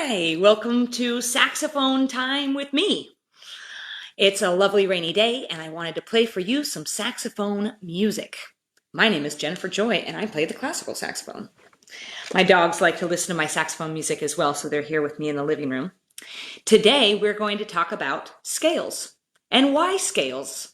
Hi, welcome to Saxophone Time with me. It's a lovely rainy day and I wanted to play for you some saxophone music. My name is Jenifer Joy and I play the classical saxophone. My dogs like to listen to my saxophone music as well, so they're here with me in the living room. Today we're going to talk about scales. And why scales?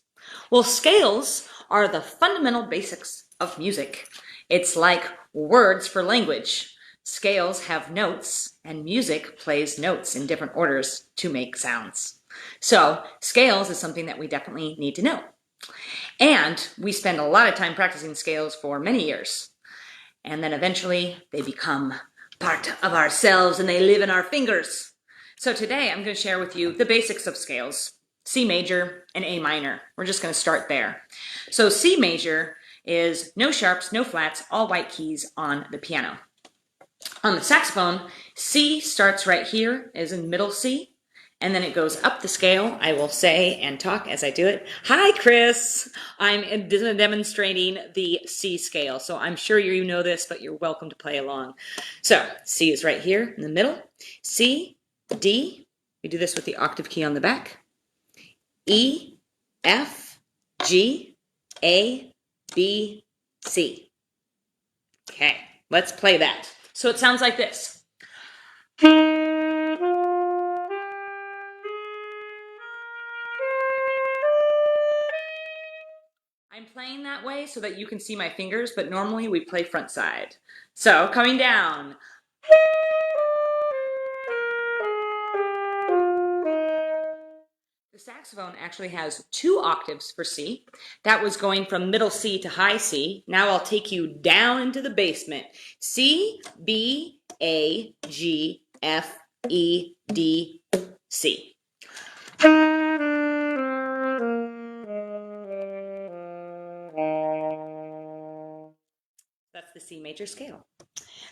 Well, scales are the fundamental basics of music. It's like words for language. Scales have notes, and music plays notes in different orders to make sounds. So scales is something that we definitely need to know. And we spend a lot of time practicing scales for many years. And then eventually they become part of ourselves and they live in our fingers. So today I'm going to share with you the basics of scales, C major and A minor. We're just going to start there. So C major is no sharps, no flats, all white keys on the piano. On the saxophone, C starts right here, as in middle C, and then it goes up the scale. I will say and talk as I do it. Hi, Chris. I'm demonstrating the C scale, so I'm sure you know this, but you're welcome to play along. So C is right here in the middle. C, D, we do this with the octave key on the back. E, F, G, A, B, C. Okay, let's play that. So it sounds like this. I'm playing that way so that you can see my fingers, but normally we play front side. So coming down. The saxophone actually has 2 octaves for C. That was going from middle C to high C. Now I'll take you down into the basement. C, B, A, G, F, E, D, C. That's the C major scale.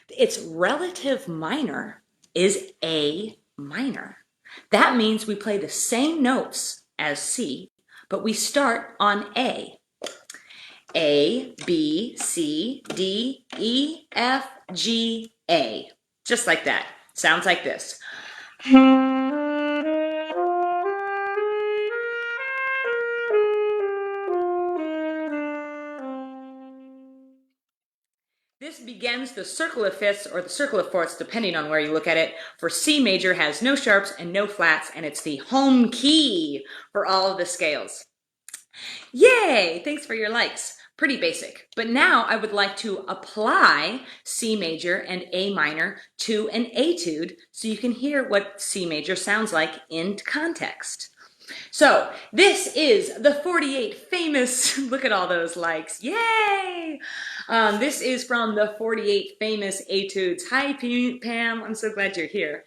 Its relative minor is A minor. That means we play the same notes as C, but we start on A. A, B, C, D, E, F, G, A. Just like that. Sounds like this. This begins the circle of fifths or the circle of fourths, depending on where you look at it. For C major, has no sharps and no flats, and it's the home key for all of the scales. Yay! Thanks for your likes. Pretty basic. But now I would like to apply C major and A minor to an etude so you can hear what C major sounds like in context. So this is the 48 famous, look at all those likes, yay! This is from the 48 famous etudes. Hi Pam, I'm so glad you're here.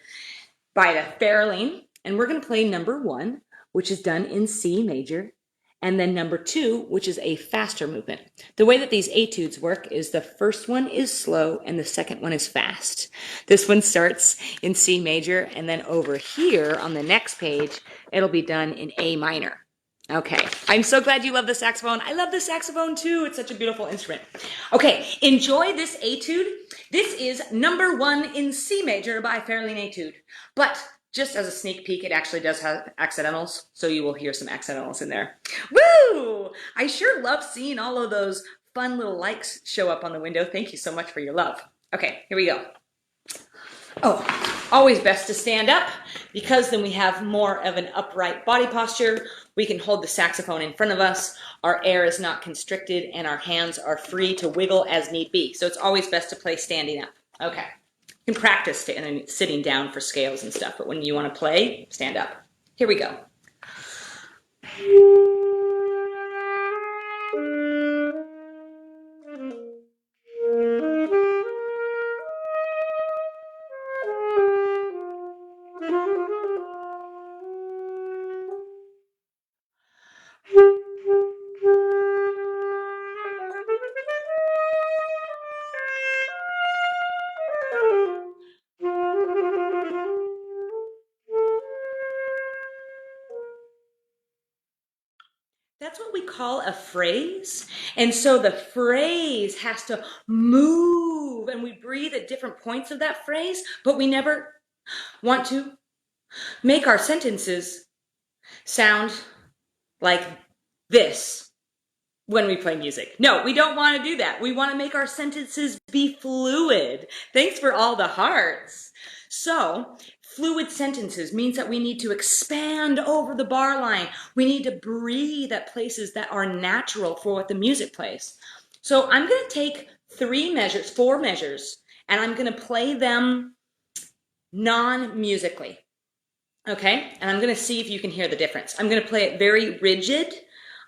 By the Fairlane, and we're going to play number 1, which is done in C major, and then number 2, which is a faster movement. The way that these etudes work is the first one is slow and the second one is fast. This one starts in C major, and then over here on the next page, it'll be done in A minor. Okay, I'm so glad you love the saxophone. I love the saxophone too. It's such a beautiful instrument. Okay, enjoy this etude. This is number 1 in C major by Fairlane Etude. But just as a sneak peek, it actually does have accidentals, so you will hear some accidentals in there. Woo! I sure love seeing all of those fun little likes show up on the window. Thank you so much for your love. Okay, here we go. Oh, always best to stand up because then we have more of an upright body posture. We can hold the saxophone in front of us. Our air is not constricted and our hands are free to wiggle as need be. So it's always best to play standing up. Okay. You can practice sitting down for scales and stuff, but when you want to play, stand up. Here we go. That's what we call a phrase. And so the phrase has to move and we breathe at different points of that phrase, but we never want to make our sentences sound like this when we play music. No, we don't want to do that. We want to make our sentences be fluid. Thanks for all the hearts. So, fluid sentences means that we need to expand over the bar line. We need to breathe at places that are natural for what the music plays. So I'm going to take four measures, and I'm going to play them non-musically. Okay? And I'm going to see if you can hear the difference. I'm going to play it very rigid.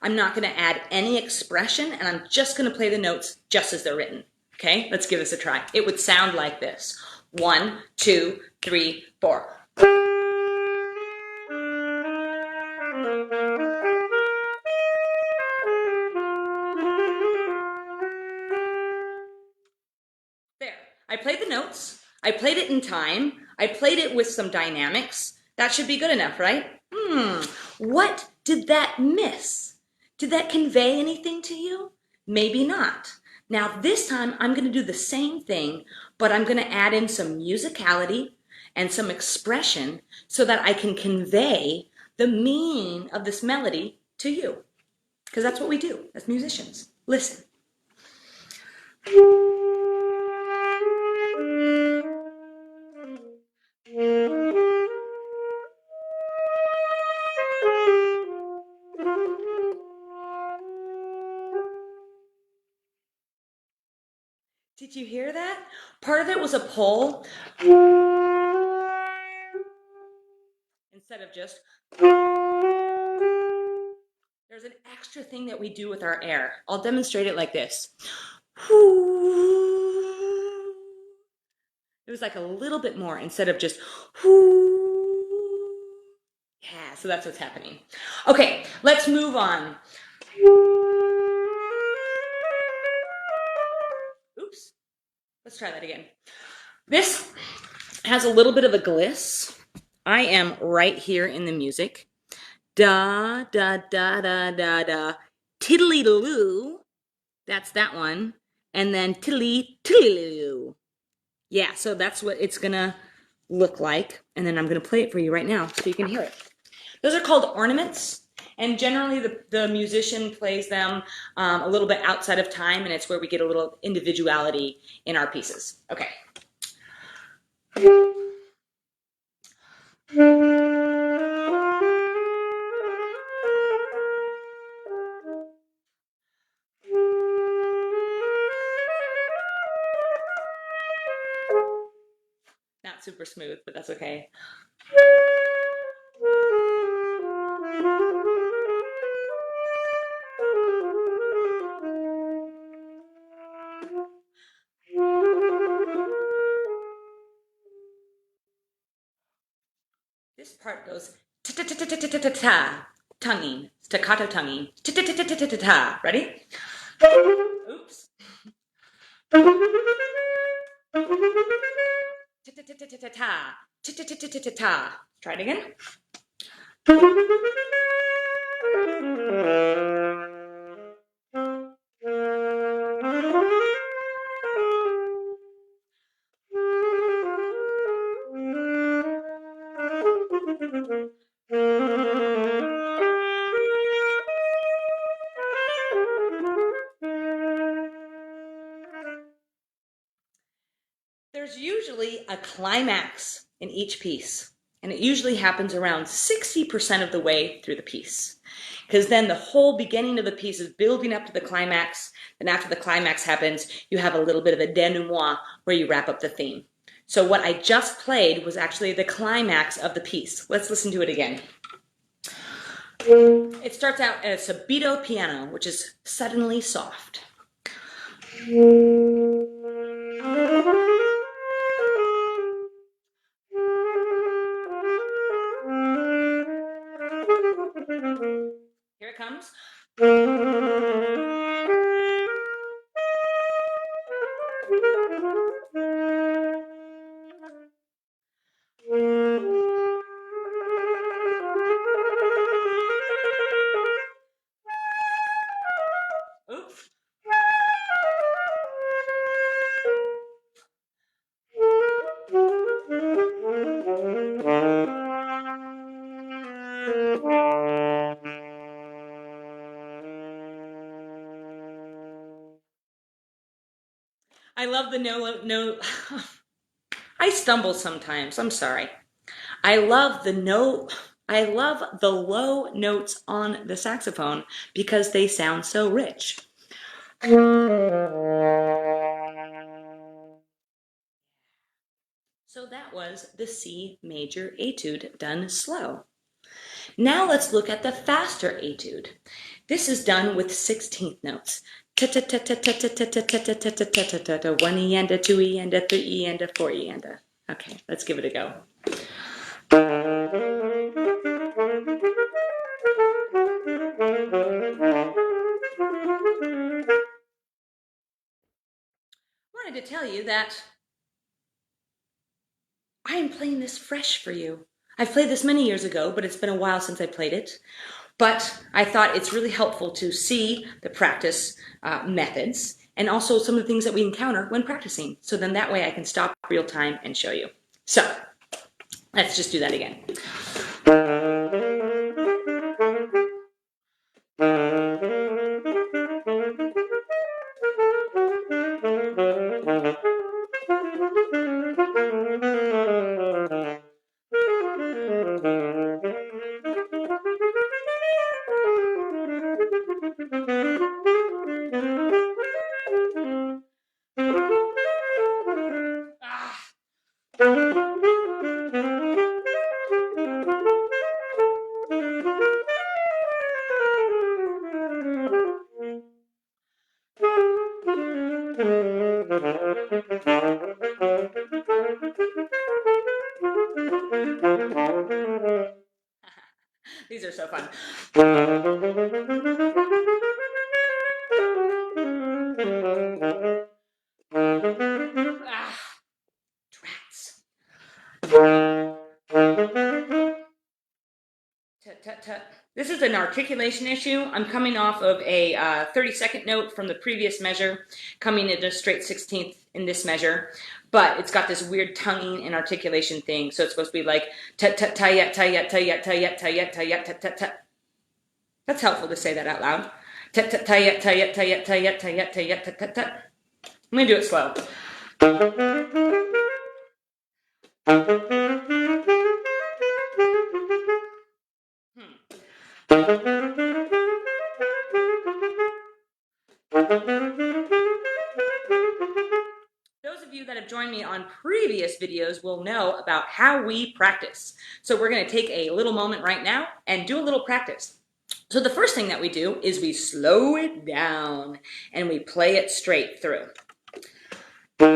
I'm not going to add any expression, and I'm just going to play the notes just as they're written. Okay? Let's give this a try. It would sound like this. 1, 2, 3, 4. There. I played the notes. I played it in time. I played it with some dynamics. That should be good enough, right? What did that miss? Did that convey anything to you? Maybe not. Now this time I'm going to do the same thing, but I'm going to add in some musicality and some expression so that I can convey the meaning of this melody to you. Because that's what we do as musicians. Listen. Did you hear that? Part of it was a pull instead of just. There's an extra thing that we do with our air. I'll demonstrate it like this. It was like a little bit more instead of just. Yeah, so that's what's happening. Okay, let's move on. Oops. Let's try that again. This has a little bit of a gliss. I am right here in the music. Da, da, da, da, da, da. Tiddly-loo. That's that one. And then tiddly, tiddly-loo. Yeah, so that's what it's going to look like. And then I'm going to play it for you right now so you can hear it. Those are called ornaments. And generally the musician plays them a little bit outside of time, and it's where we get a little individuality in our pieces. Okay. Not super smooth, but that's okay. This part goes ta-ta-ta-ta-ta-ta-ta, tonguing, staccato tonguing, ta-ta-ta-ta-ta-ta-ta. Ready? Oops. Ta-ta-ta-ta-ta-ta, ta-ta-ta-ta-ta-ta. Try it again. There's usually a climax in each piece, and it usually happens around 60% of the way through the piece, because then the whole beginning of the piece is building up to the climax, and after the climax happens, you have a little bit of a denouement where you wrap up the theme. So what I just played was actually the climax of the piece. Let's listen to it again. It starts out as a subito piano, which is suddenly soft. Here it comes. Oops. love the no. I stumble sometimes. I'm sorry. I love the low notes on the saxophone because they sound so rich. So that was the C major etude done slow. Now let's look at the faster etude. This is done with 16th notes. 1 E and a 2 E and a 3 E and a 4 E and a. Okay, let's give it a go. Wanted to tell you that I am playing this fresh for you. I've played this many years ago, but it's been a while since I played it. But I thought it's really helpful to see the practice methods and also some of the things that we encounter when practicing. So then that way I can stop real time and show you. So let's just do that again. These are so fun. Drats. Tut, tut, tut. This is an articulation issue. I'm coming off of a 32nd note from the previous measure, coming into straight 16th in this measure, but it's got this weird tonguing and articulation thing, so it's supposed to be like tut tut tayet tayet tayet tayet tayet tayet tut tut tut. That's helpful to say that out loud. Tut tut tayet tayet tayet tayet tayet tayet tut tut tut. I'm gonna do it slow. Those of you that have joined me on previous videos will know about how we practice. So we're going to take a little moment right now and do a little practice. So the first thing that we do is we slow it down and we play it straight through. We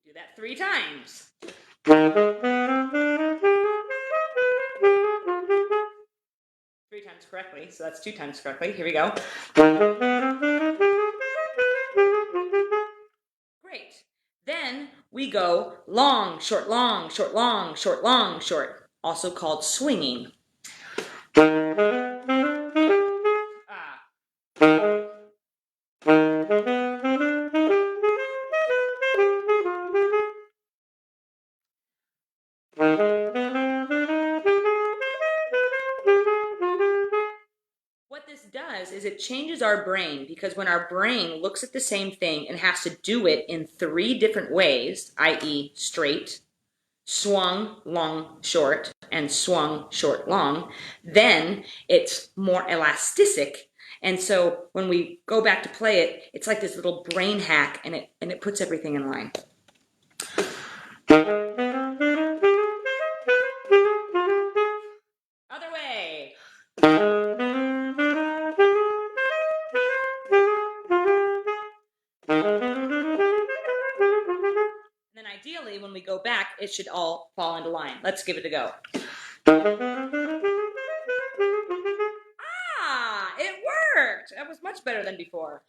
do that 3 times. 3 times correctly, so that's 2 times correctly. Here we go. Great. Then we go long, short, long, short, long, short, long, short, also called swinging. What this does is it changes our brain, because when our brain looks at the same thing and has to do it in 3 different ways, i.e. straight, swung, long, short, and swung, short, long, then it's more elastic. And so when we go back to play it, it's like this little brain hack, and it puts everything in line. Other way. Then ideally, when we go back, it should all fall into line. Let's give it a go. Ah, it worked! That was much better than before.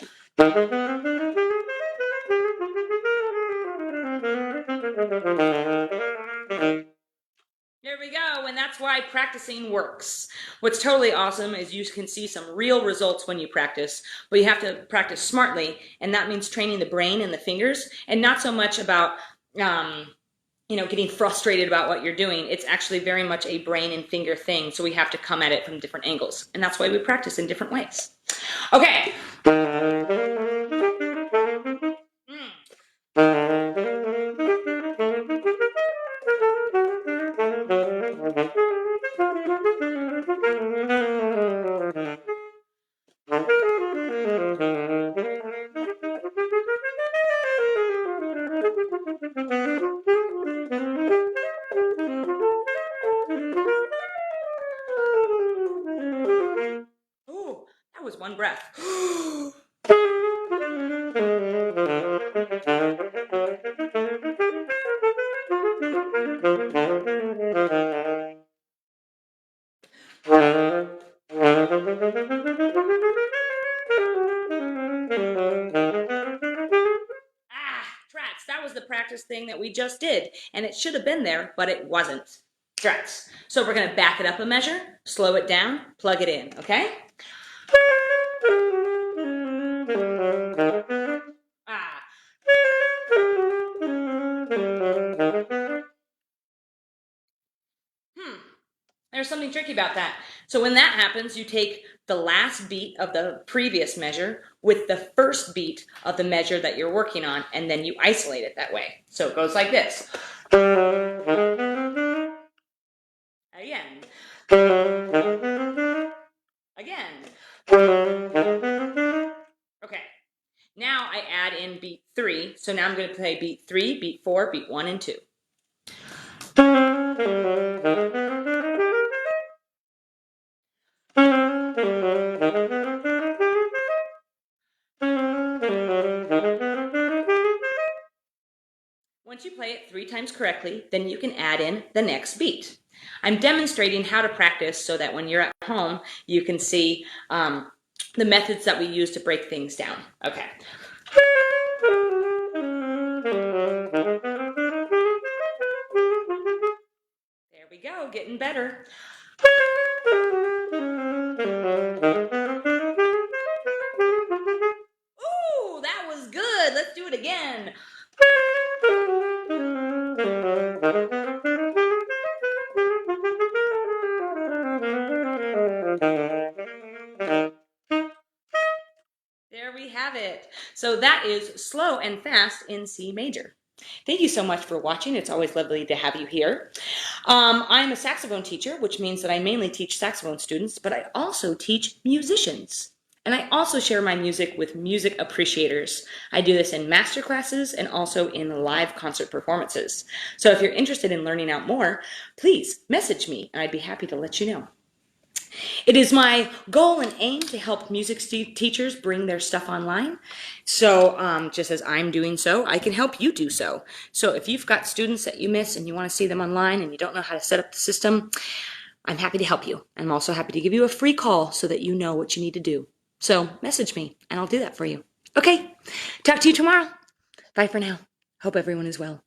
There we go, and that's why practicing works. What's totally awesome is you can see some real results when you practice, but you have to practice smartly, and that means training the brain and the fingers, and not so much about getting frustrated about what you're doing. It's actually very much a brain and finger thing, so we have to come at it from different angles, and that's why we practice in different ways. Okay. Ooh, that was one breath. Tracks. That was the practice thing that we just did, and it should have been there, but it wasn't. Tracks. So we're going to back it up a measure, slow it down, plug it in, okay? There's something tricky about that. So when that happens, you take the last beat of the previous measure with the first beat of the measure that you're working on, and then you isolate it that way. So it goes like this. Again. Again. Okay. Now I add in beat 3. So now I'm going to play beat 3, beat 4, beat 1, and 2. Once you play it 3 times correctly, then you can add in the next beat. I'm demonstrating how to practice so that when you're at home, you can see the methods that we use to break things down. Okay. There we go, getting better. Ooh, that was good. Let's do it again. There we have it. So that is slow and fast in C major. Thank you so much for watching. It's always lovely to have you here. I'm a saxophone teacher, which means that I mainly teach saxophone students, but I also teach musicians. And I also share my music with music appreciators. I do this in master classes and also in live concert performances. So if you're interested in learning out more, please message me and I'd be happy to let you know. It is my goal and aim to help music teachers bring their stuff online. So just as I'm doing so, I can help you do so. So if you've got students that you miss and you want to see them online and you don't know how to set up the system, I'm happy to help you. I'm also happy to give you a free call so that you know what you need to do. So message me and I'll do that for you. Okay, talk to you tomorrow. Bye for now. Hope everyone is well.